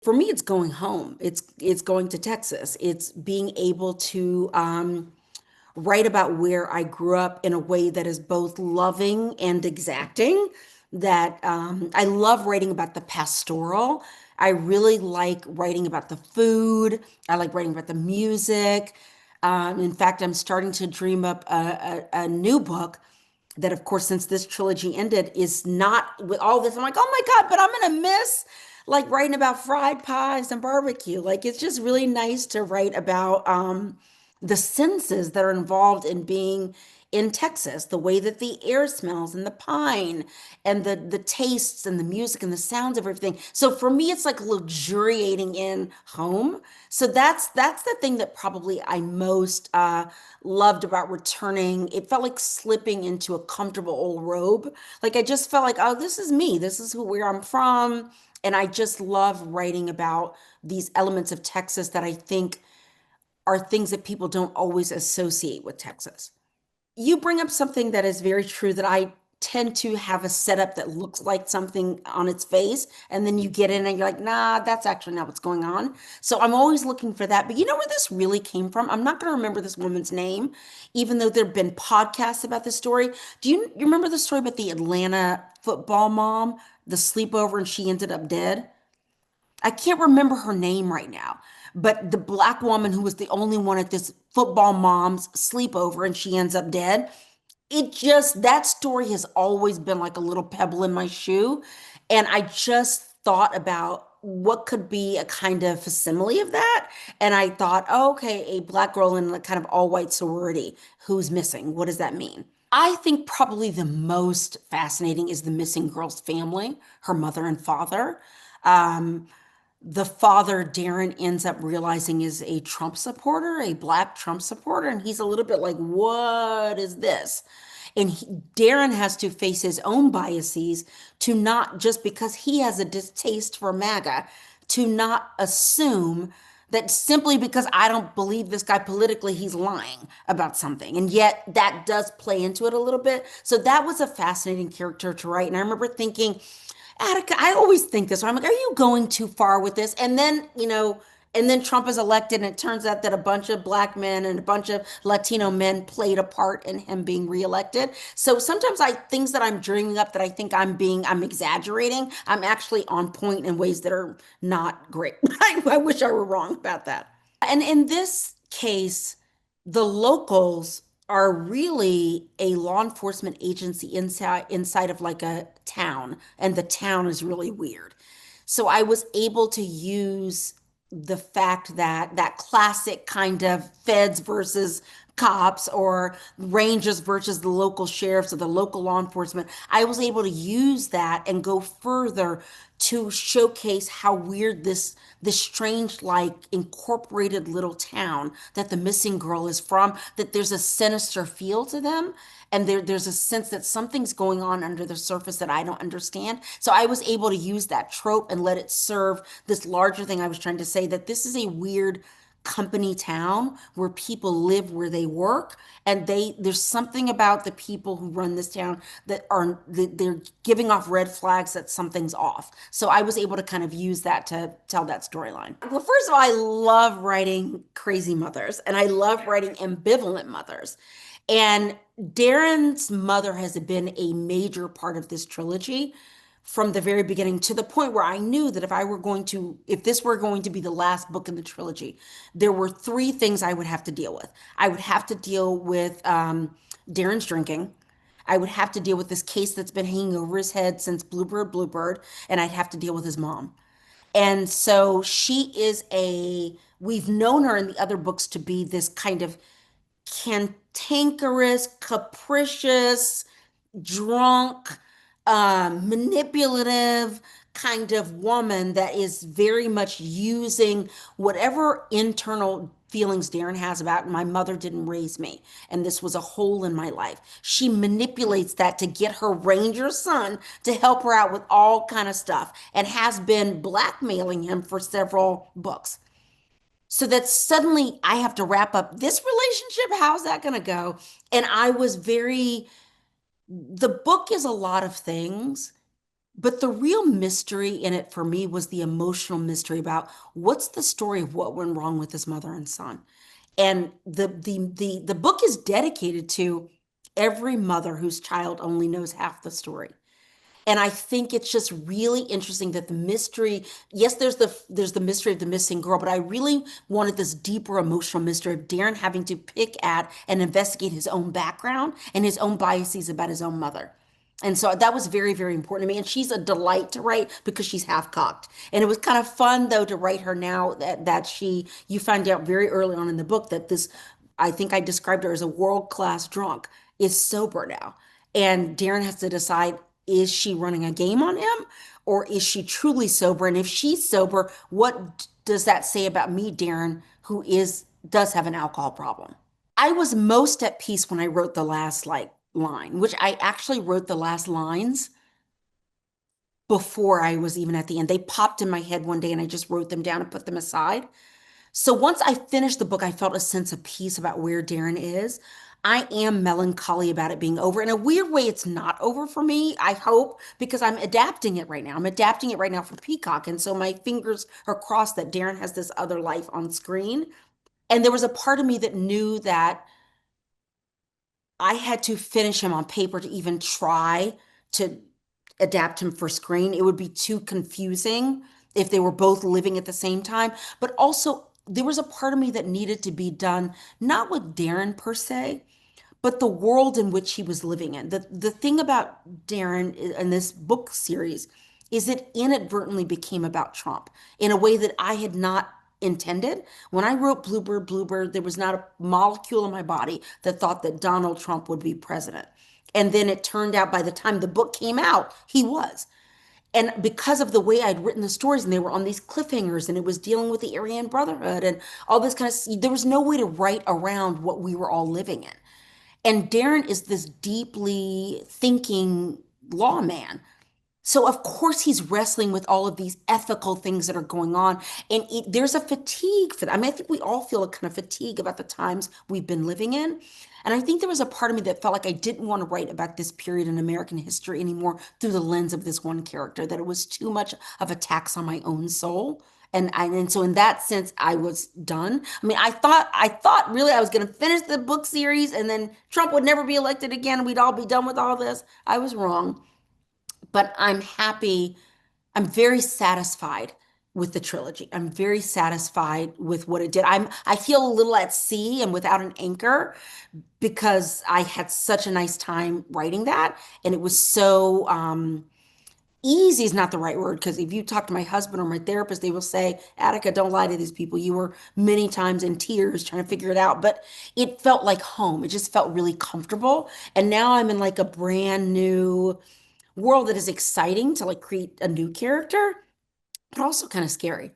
For me, it's going home. It's going to Texas. It's being able to write about where I grew up in a way that is both loving and exacting. That I love writing about the pastoral. I really like writing about the food. I like writing about the music. In fact, I'm starting to dream up a new book that, of course, since this trilogy ended, is not with all this. I'm like, oh my God, but I'm gonna miss like writing about fried pies and barbecue. Like it's just really nice to write about the senses that are involved in being in Texas, the way that the air smells and the pine and the tastes and the music and the sounds of everything. So for me, it's like luxuriating in home. So that's the thing that probably I most loved about returning. It felt like slipping into a comfortable old robe. Like I just felt like, oh, this is me. This is where I'm from. And I just love writing about these elements of Texas that I think are things that people don't always associate with Texas. You bring up something that is very true that I tend to have a setup that looks like something on its face, and then you get in and you're like, nah, that's actually not what's going on. So I'm always looking for that. But you know where this really came from? I'm not going to remember this woman's name, even though there have been podcasts about this story. Do you remember the story about the Atlanta football mom, the sleepover, and she ended up dead? I can't remember her name right now, but the black woman who was the only one at this football mom's sleepover and she ends up dead. It just, that story has always been like a little pebble in my shoe. And I just thought about what could be a kind of facsimile of that. And I thought, oh, okay, a black girl in a kind of all white sorority who's missing. What does that mean? I think probably the most fascinating is the missing girl's family, her mother and father. Um, the father, Darren, ends up realizing is a Trump supporter, a black Trump supporter, and he's a little bit like, what is this? And Darren has to face his own biases to not just because he has a distaste for MAGA, to not assume that simply because I don't believe this guy politically, he's lying about something. And yet that does play into it a little bit. So that was a fascinating character to write. And I remember thinking, Attica, I always think this. I'm like, are you going too far with this? And then, and then Trump is elected, and it turns out that a bunch of black men and a bunch of Latino men played a part in him being reelected. So sometimes things that I'm dreaming up that I think I'm exaggerating, I'm actually on point in ways that are not great. I wish I were wrong about that. And in this case, the locals are really a law enforcement agency inside of like a town, and the town is really weird. So I was able to use the fact that that classic kind of feds versus cops or rangers versus the local sheriffs or the local law enforcement, I was able to use that and go further to showcase how weird this strange like incorporated little town that the missing girl is from, that there's a sinister feel to them, and there's a sense that something's going on under the surface that I don't understand. So I was able to use that trope and let it serve this larger thing I was trying to say, that this is a weird company town where people live where they work, and there's something about the people who run this town they're giving off red flags that something's off. So I was able to kind of use that to tell that storyline. Well, first of all, I love writing crazy mothers, and I love writing ambivalent mothers. And Darren's mother has been a major part of this trilogy from the very beginning, to the point where I knew that if this were going to be the last book in the trilogy, there were three things I would have to deal with. I would have to deal with Darren's drinking. I would have to deal with this case that's been hanging over his head since Bluebird, and I'd have to deal with his mom. And so we've known her in the other books to be this kind of cantankerous, capricious, drunk, manipulative kind of woman that is very much using whatever internal feelings Darren has about my mother didn't raise me, and this was a hole in my life. She manipulates that to get her ranger son to help her out with all kind of stuff, and has been blackmailing him for several books. So that suddenly I have to wrap up this relationship. How's that going to go? And the book is a lot of things, But the real mystery in it for me was the emotional mystery about what's the story of what went wrong with his mother and son. And the book is dedicated to every mother whose child only knows half the story. And I think it's just really interesting that the mystery, yes, there's the mystery of the missing girl, but I really wanted this deeper emotional mystery of Darren having to pick at and investigate his own background and his own biases about his own mother. And so that was very, very important to me. And she's a delight to write because she's half cocked. And it was kind of fun though to write her now that you find out very early on in the book that this, I think I described her as a world-class drunk, is sober now. And Darren has to decide, is she running a game on him or is she truly sober? And if she's sober, what does that say about me, Darren, who does have an alcohol problem? I was most at peace when I wrote the last like line, which I actually wrote the last lines before I was even at the end. They popped in my head one day and I just wrote them down and put them aside. So once I finished the book, I felt a sense of peace about where Darren is. I am melancholy about it being over. In a weird way, it's not over for me, I hope, because I'm adapting it right now. I'm adapting it right now for Peacock. And so my fingers are crossed that Darren has this other life on screen. And there was a part of me that knew that I had to finish him on paper to even try to adapt him for screen. It would be too confusing if they were both living at the same time. But also, there was a part of me that needed to be done, not with Darren per se, but the world in which he was living in. The thing about Darren in this book series is it inadvertently became about Trump in a way that I had not intended. When I wrote Bluebird, Bluebird, there was not a molecule in my body that thought that Donald Trump would be president. And then it turned out by the time the book came out, he was. And because of the way I'd written the stories and they were on these cliffhangers and it was dealing with the Aryan Brotherhood and all this kind of, there was no way to write around what we were all living in. And Darren is this deeply thinking lawman. So of course he's wrestling with all of these ethical things that are going on, and there's a fatigue for that. I mean, I think we all feel a kind of fatigue about the times we've been living in, and I think there was a part of me that felt like I didn't want to write about this period in American history anymore through the lens of this one character. That it was too much of a tax on my own soul. And so in that sense, I was done. I mean, I thought really I was going to finish the book series, and then Trump would never be elected again. We'd all be done with all this. I was wrong. But I'm happy. I'm very satisfied with the trilogy. I'm very satisfied with what it did. I feel a little at sea and without an anchor because I had such a nice time writing that. And it was so easy is not the right word because if you talk to my husband or my therapist, they will say, Attica, don't lie to these people. You were many times in tears trying to figure it out. But it felt like home. It just felt really comfortable. And now I'm in like a brand new world that is exciting to like create a new character, but also kind of scary.